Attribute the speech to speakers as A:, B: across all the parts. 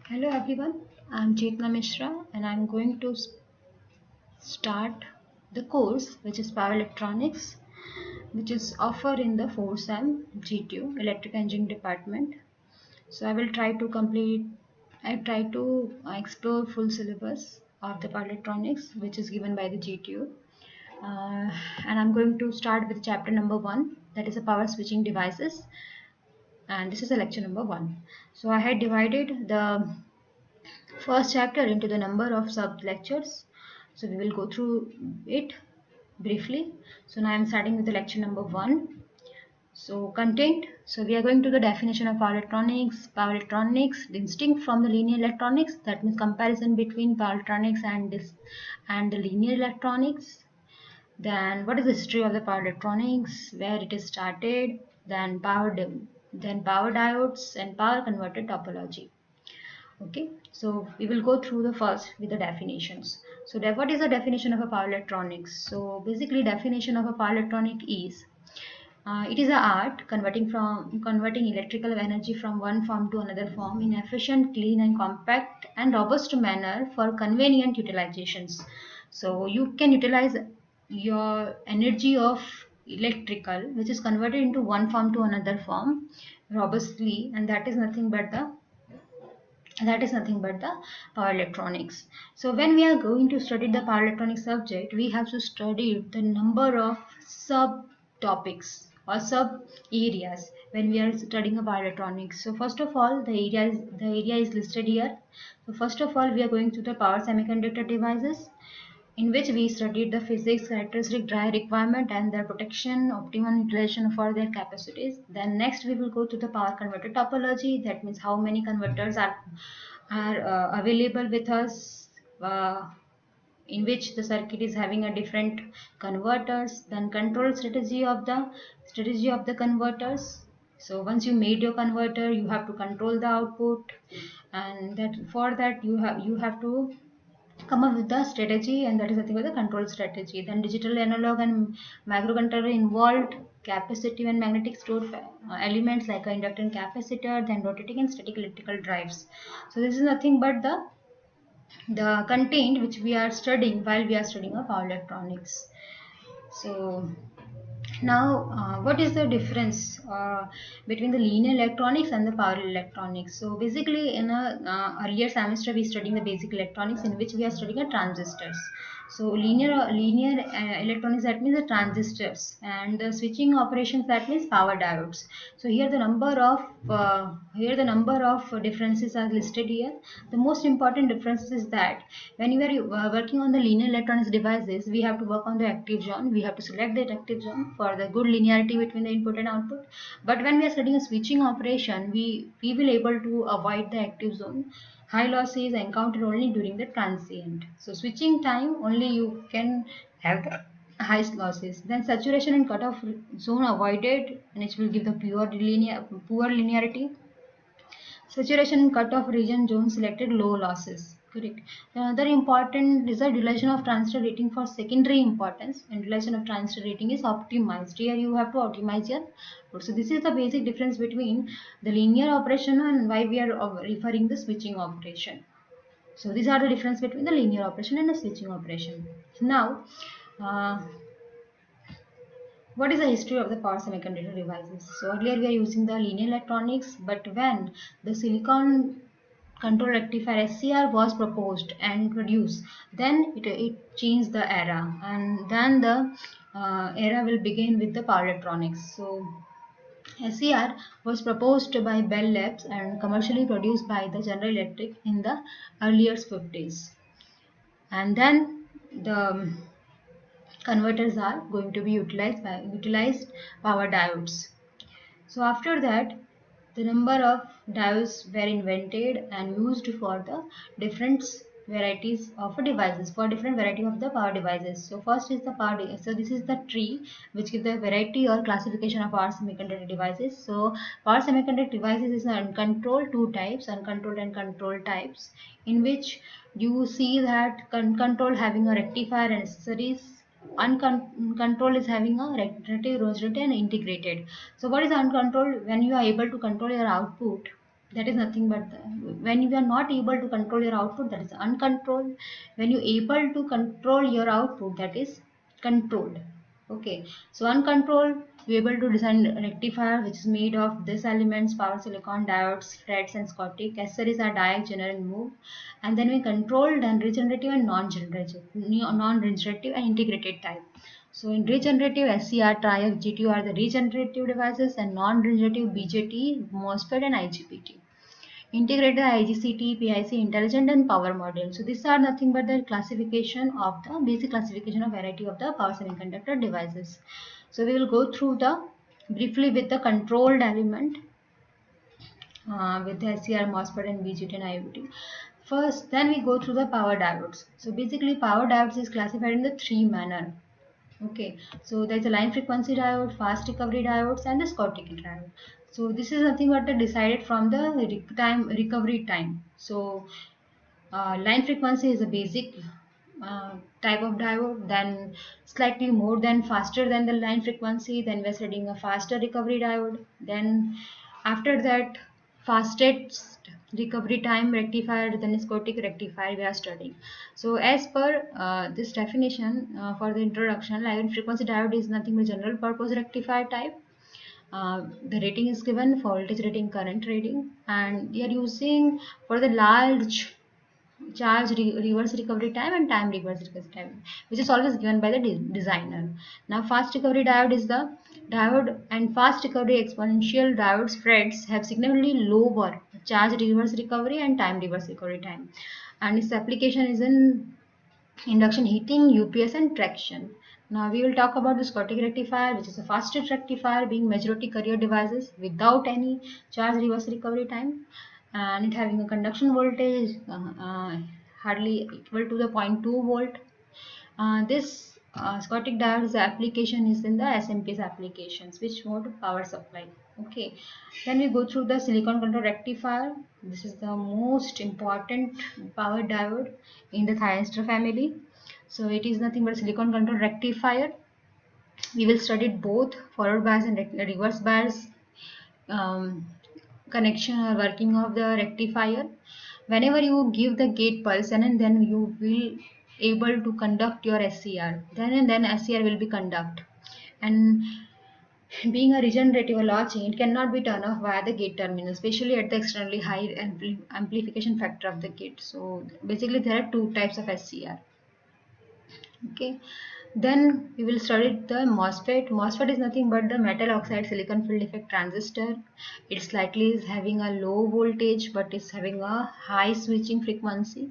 A: Hello everyone, I'm Chetna Mishra and I'm going to start the course which is Power Electronics, which is offered in the 4SEM GTU Electric Engineering Department. So I will try to explore full syllabus of the Power Electronics which is given by the GTU. And I'm going to start with chapter number 1, that is the power switching devices, and this is a lecture number 1. So I had divided the first chapter into the number of sub lectures, so we will go through it briefly. So now I'm starting with the lecture number 1. So content, so we are going to the definition of power electronics distinct from the linear electronics, that means comparison between power electronics and this and the linear electronics. Then what is the history of the power electronics, where it is started, then power diodes and power converter topology. Okay, so we will go through the first with the definitions. So what is the definition of a power electronics? So basically definition of a power electronic is it is an art converting electrical energy from one form to another form in efficient, clean and compact and robust manner for convenient utilizations. So you can utilize your energy of electrical which is converted into one form to another form robustly, and that is nothing but the power electronics. So when we are going to study the power electronics subject, we have to study the number of sub topics or sub areas when we are studying a power electronics. So first of all, the area is listed here. So first of all, we are going to the power semiconductor devices, in which we studied the physics, characteristic, dry requirement and their protection, optimum utilization for their capacities. Then next we will go to the power converter topology. That means how many converters are available with us, in which the circuit is having a different converters. Then control strategy of the converters. So once you made your converter, you have to control the output, and that for that you have to come up with the strategy, and that is nothing but the control strategy. Then digital, analog and microcontroller involved capacitive and magnetic stored elements like a inductor and capacitor, then rotating and static electrical drives. So this is nothing but the content which we are studying while we are studying a power electronics. So now, what is the difference between the linear electronics and the power electronics? So basically, in a earlier semester, we studying the basic electronics, in which we are studying the transistors. So linear electronics, that means the transistors, and the switching operations, that means power diodes. So here the number of differences are listed here. The most important difference is that when you are working on the linear electronics devices, we have to work on the active zone. We have to select the active zone for the good linearity between the input and output. But when we are studying a switching operation, we will able to avoid the active zone. High losses encountered only during the transient. So switching time only you can have the highest losses. Then saturation and cutoff zone avoided, and it will give the poor linearity. Saturation in cutoff region zone selected, low losses. Correct. The another important is the relation of transistor rating for secondary importance, and relation of transistor rating is optimized. Here you have to optimize your. So this is the basic difference between the linear operation and why we are referring the switching operation. So these are the difference between the linear operation and the switching operation. Now, uh, what is the history of the power semiconductor devices? So earlier we are using the linear electronics, but when the silicon control rectifier SCR was proposed and produced, then it changed the era, and then the era will begin with the power electronics. So SCR was proposed by Bell Labs and commercially produced by the General Electric in the earlier 50s, and then the converters are going to be utilized power diodes. So after that, the number of diodes were invented and used for the different varieties of devices, for different variety of the power devices. So first is the so this is the tree which gives the variety or classification of power semiconductor devices. So power semiconductor devices is uncontrolled, two types, uncontrolled and controlled types, in which you see that control having a rectifier and accessories. Uncontrolled is having a relative, rosette and integrated. So what is uncontrolled? When you are able to control your output, That is nothing but when you are not able to control your output, that is uncontrolled. When you able to control your output, that is controlled. Okay, so uncontrolled, you able to design rectifier which is made of this elements: power silicon, diodes, FRETs, and Schottky. Accessories are diodes, generate and move. And then we controlled and regenerative and non-regenerative and integrated type. So in regenerative, SCR, TRIAC, GTU are the regenerative devices, and non-regenerative, BJT, MOSFET, and IGBT. Integrated, IGCT, PIC, intelligent, and power module. So these are nothing but the classification of the basic classification of variety of the power semiconductor devices. So we will go through the briefly with the controlled element with the SCR, MOSFET, and BJT and IoT. First, then we go through the power diodes. So basically, power diodes is classified in the three manner. Okay, so there's a line frequency diode, fast recovery diodes, and the Schottky diode. So this is nothing but decided from the recovery time. So line frequency is a basic type of diode, then slightly more than faster than the line frequency, then we're studying a faster recovery diode, then after that fastest recovery time rectifier, then Schottky rectifier we are studying. So as per this definition for the introduction, line frequency diode is nothing but general purpose rectifier type. The rating is given for voltage rating, current rating, and we are using for the large charge reverse recovery time and time reverse recovery time, which is always given by the designer. Now fast recovery diode is the diode, and fast recovery exponential diodes FRETs have significantly lower charge reverse recovery and time reverse recovery time, and its application is in induction heating, UPS, and traction. Now we will talk about the Schottky rectifier, which is the fastest rectifier, being majority carrier devices without any charge reverse recovery time, and it having a conduction voltage hardly equal to the 0.2 volt. This Schottky diode's application is in the SMPS application, switch mode power supply. Okay, then we go through the silicon control rectifier. This is the most important power diode in the thyristor family. So it is nothing but silicon control rectifier. We will study both forward bias and reverse bias um, connection or working of the rectifier. Whenever you give the gate pulse, and then you will able to conduct your SCR, then and then SCR will be conduct. And being a regenerative or latching, it cannot be turned off via the gate terminal, especially at the externally high amplification factor of the gate. So basically there are two types of SCR. Okay, then we will study the MOSFET. MOSFET is nothing but the metal oxide silicon field effect transistor. It slightly is having a low voltage, but is having a high switching frequency.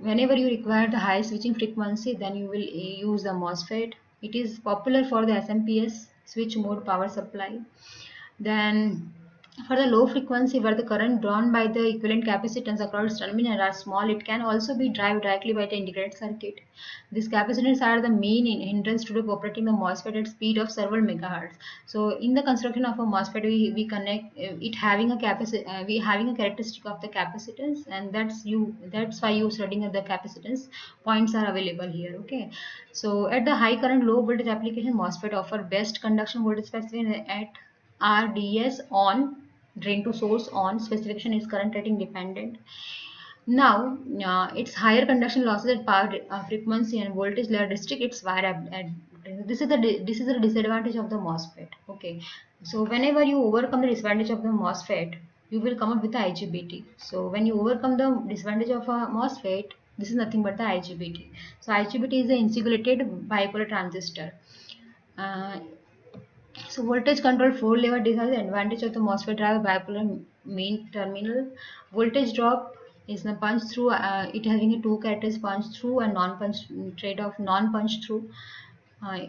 A: Whenever you require the high switching frequency, then you will use the MOSFET. It is popular for the SMPS switch mode power supply. Then for the low frequency where the current drawn by the equivalent capacitance across terminal are small, it can also be driven directly by the integrated circuit. These capacitance are the main hindrance to operating the MOSFET at speed of several megahertz. So in the construction of a MOSFET, we connect it having a we having a characteristic of the capacitance, and that's why you studying the capacitance points are available here. Okay, so at the high current low voltage application, MOSFET offer best conduction voltage specification at RDS on, drain to source on, specification is current rating dependent. Now its higher conduction losses at power frequency and voltage layer district, it's variable. This is the disadvantage of the MOSFET. Okay, so whenever you overcome the disadvantage of the MOSFET, you will come up with the IGBT. So when you overcome the disadvantage of a MOSFET, this is nothing but the IGBT. So IGBT is the insulated bipolar transistor. Uh, so voltage control 4-level device. The advantage of the MOSFET drive bipolar main terminal. Voltage drop is the punch through. It having a two characters: punch through and non-punch trade of non-punch through. Uh,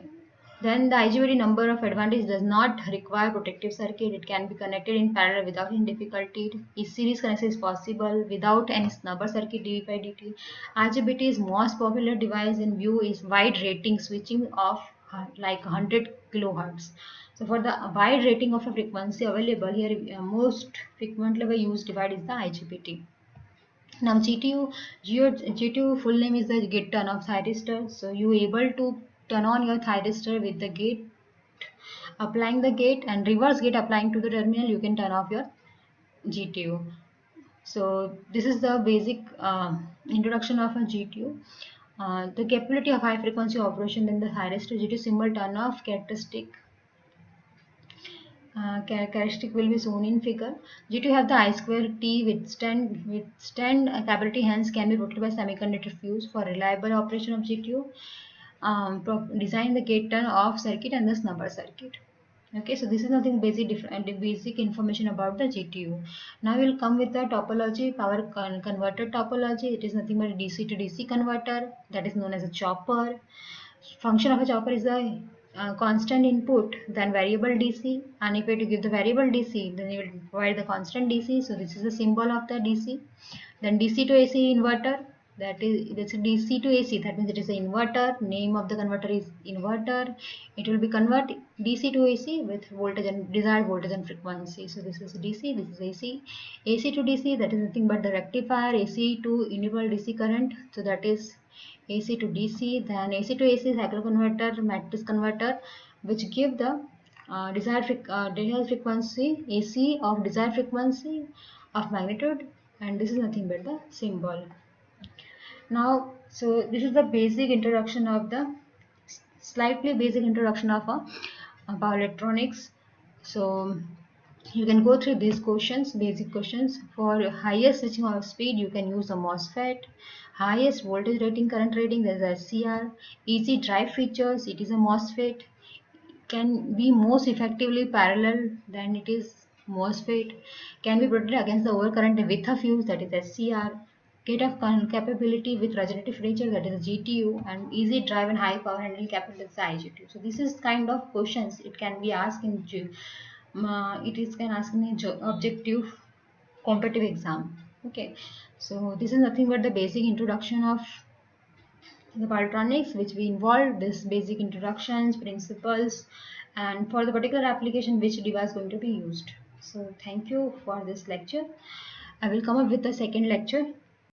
A: then the IGBT number of advantage does not require protective circuit. It can be connected in parallel without any difficulty. Each series connection is possible without any snubber circuit dV by dt. IGBT's most popular device in view is wide rating switching of like 100 kilohertz. So for the wide rating of a frequency available here, most frequently used device is the IGBT. Now GTU full name is the gate turn off thyristor. So you able to turn on your thyristor with the gate applying the gate, and reverse gate applying to the terminal, you can turn off your GTU. So this is the basic introduction of a GTU. The capability of high frequency operation in the highest GTU symbol turn off characteristic will be shown in figure. GTU have the I square T withstand capability, hence can be protected by semiconductor fuse for reliable operation of GTU. Design the gate turn off circuit and the snubber circuit. Okay, so this is nothing basic information about the GTU. Now we'll come with the topology, converter topology. It is nothing but a DC to DC converter, that is known as a chopper. Function of a chopper is the constant input, then variable DC, and if you have to give the variable DC, then you will provide the constant DC. So this is the symbol of the DC. Then DC to AC inverter, that's a DC to AC, that means it is an inverter. Name of the converter is inverter. It will be convert DC to AC with voltage and desired voltage and frequency. So this is DC, this is AC. AC to DC, that is nothing but the rectifier. AC to enable DC current, so that is AC to DC. Then AC to AC cycle converter, matrix converter, which give the desired frequency AC of desired frequency of magnitude, and this is nothing but the symbol. Now, so this is the basic introduction of the slightly basic introduction of power electronics. So you can go through these questions, basic questions. For highest switching off speed, you can use a MOSFET. Highest voltage rating, current rating, there is a SCR. Easy drive features, it is a MOSFET. Can be most effectively parallel than it is MOSFET. Can be protected against the overcurrent with a fuse, that is SCR. Gate of capability with regenerative nature, that is GTU, and easy drive and high power handling capability, is IGTU. So this is kind of questions it can be asked in it is can ask in a objective competitive exam. Okay, so this is nothing but the basic introduction of the power electronics, which we involved this basic introductions, principles, and for the particular application which device going to be used. So thank you for this lecture. I will come up with the second lecture